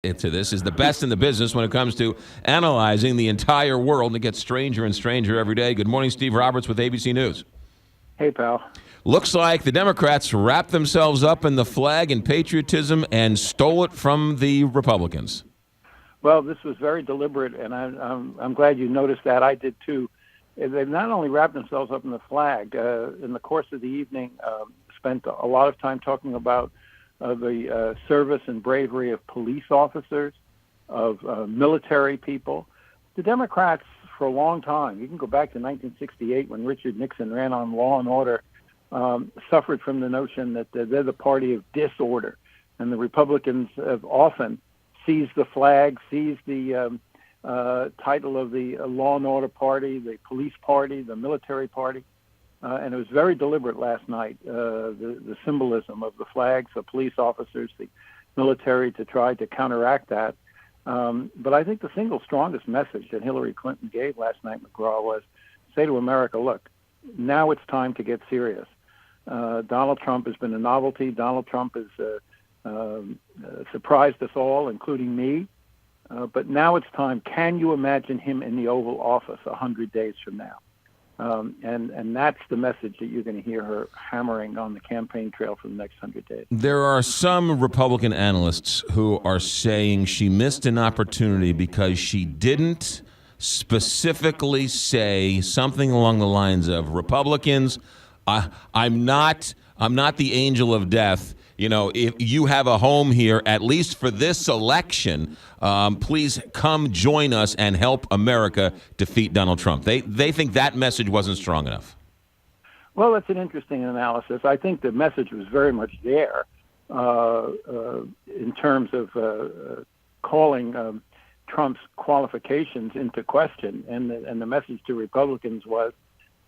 To this is the best in the business when it comes to analyzing the entire world, and it gets stranger and stranger every day. Good morning, Steve Roberts with ABC News. Hey, pal. Looks like the Democrats wrapped themselves up in the flag and patriotism and stole it from the Republicans. Well, this was very deliberate, and I'm glad you noticed that. I did too. They've not only wrapped themselves up in the flag, in the course of the evening, spent a lot of time talking about the service and bravery of police officers, of military people. The Democrats, for a long time, you can go back to 1968 when Richard Nixon ran on law and order, suffered from the notion that they're the party of disorder. And the Republicans have often seized the flag, seized the title of the law and order party, the police party, the military party. And it was very deliberate last night, the symbolism of the flags, the police officers, the military, to try to counteract that. But I think the single strongest message that Hillary Clinton gave last night, McGraw, was say to America, look, now it's time to get serious. Donald Trump has been a novelty. Donald Trump has surprised us all, including me. But now it's time. Can you imagine him in the Oval Office 100 days from now? And that's the message that you're going to hear her hammering on the campaign trail for the next 100 days. There are some Republican analysts who are saying she missed an opportunity because she didn't specifically say something along the lines of, Republicans, I'm not the angel of death. You know, if you have a home here, at least for this election, please come join us and help America defeat Donald Trump. They think that message wasn't strong enough. Well, that's an interesting analysis. I think the message was very much there in terms of calling Trump's qualifications into question. And the message to Republicans was,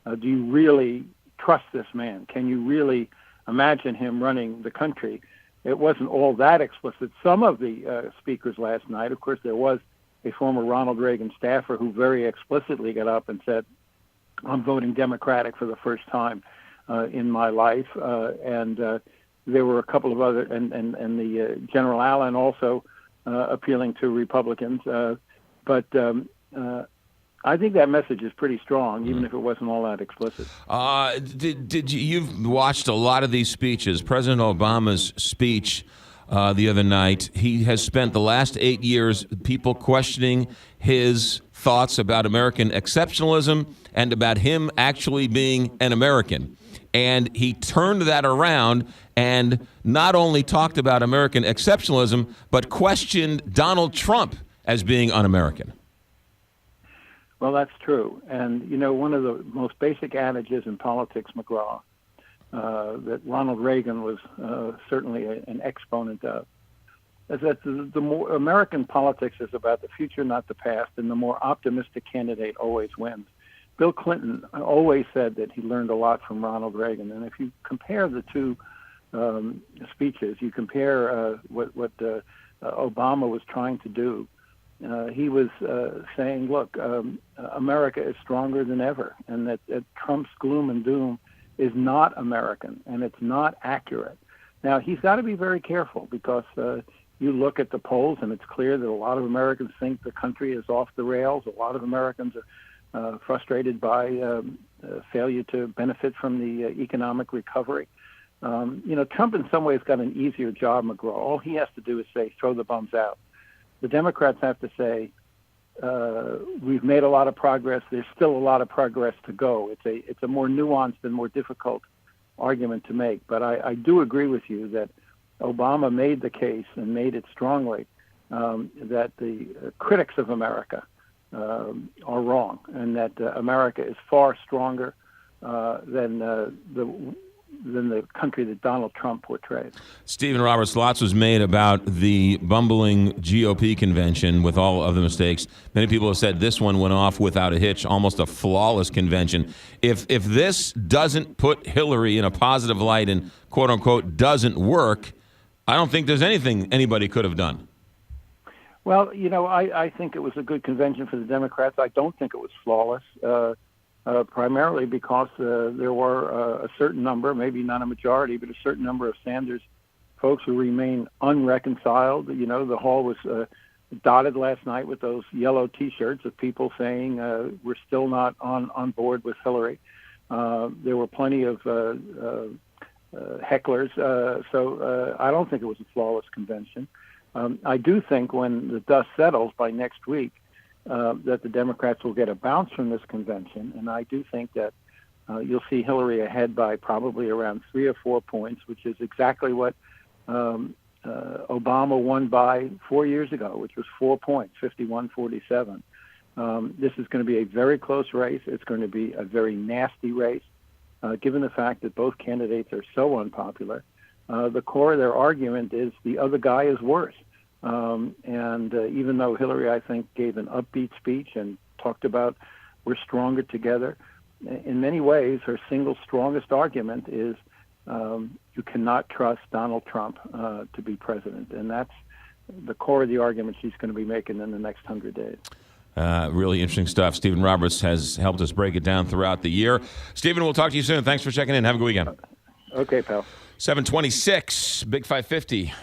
do you really trust this man? Can you really imagine him running the country? It wasn't all that explicit. Some of the speakers last night, of course, there was a former Ronald Reagan staffer who very explicitly got up and said, I'm voting Democratic for the first time in my life. And there were a couple of other, and the General Allen also appealing to Republicans. But I think that message is pretty strong, even if it wasn't all that explicit. You've watched a lot of these speeches. President Obama's speech the other night, he has spent the last 8 years people questioning his thoughts about American exceptionalism and about him actually being an American. And he turned that around and not only talked about American exceptionalism, but questioned Donald Trump as being un-American. Well, that's true. And, you know, one of the most basic adages in politics, McGraw, that Ronald Reagan was certainly an exponent of, is that the more American politics is about the future, not the past, and the more optimistic candidate always wins. Bill Clinton always said that he learned a lot from Ronald Reagan. And if you compare the two speeches, you compare what Obama was trying to do, he was saying, look, America is stronger than ever, and that Trump's gloom and doom is not American, and it's not accurate. Now, he's got to be very careful because you look at the polls, and it's clear that a lot of Americans think the country is off the rails. A lot of Americans are frustrated by failure to benefit from the economic recovery. You know, Trump in some ways got an easier job, McGraw. All he has to do is say, throw the bums out. The Democrats have to say, we've made a lot of progress. There's still a lot of progress to go. It's a more nuanced and more difficult argument to make. But I do agree with you that Obama made the case and made it strongly that the critics of America are wrong, and that America is far stronger than the country that Donald Trump portrays. Stephen Roberts, lots was made about the bumbling GOP convention with all of the mistakes. Many people have said this one went off without a hitch, almost a flawless convention. If this doesn't put Hillary in a positive light and, quote unquote, doesn't work, I don't think there's anything anybody could have done. Well, you know, I think it was a good convention for the Democrats. I don't think it was flawless. Primarily because there were a certain number, maybe not a majority, but a certain number of Sanders folks who remain unreconciled. You know, the hall was dotted last night with those yellow T-shirts of people saying we're still not on board with Hillary. There were plenty of hecklers, so I don't think it was a flawless convention. I do think when the dust settles by next week that the Democrats will get a bounce from this convention, and I do think that you'll see Hillary ahead by probably around 3 or 4 points, which is exactly what Obama won by 4 years ago, which was 4 points, 51-47. This is going to be a very close race. It's going to be a very nasty race, given the fact that both candidates are so unpopular. The core of their argument is the other guy is worse. And even though Hillary, I think, gave an upbeat speech and talked about we're stronger together, in many ways, her single strongest argument is you cannot trust Donald Trump to be president. And that's the core of the argument she's going to be making in the next 100 days. Really interesting stuff. Stephen Roberts has helped us break it down throughout the year. Stephen, we'll talk to you soon. Thanks for checking in. Have a good weekend. Okay, pal. 726, Big 550.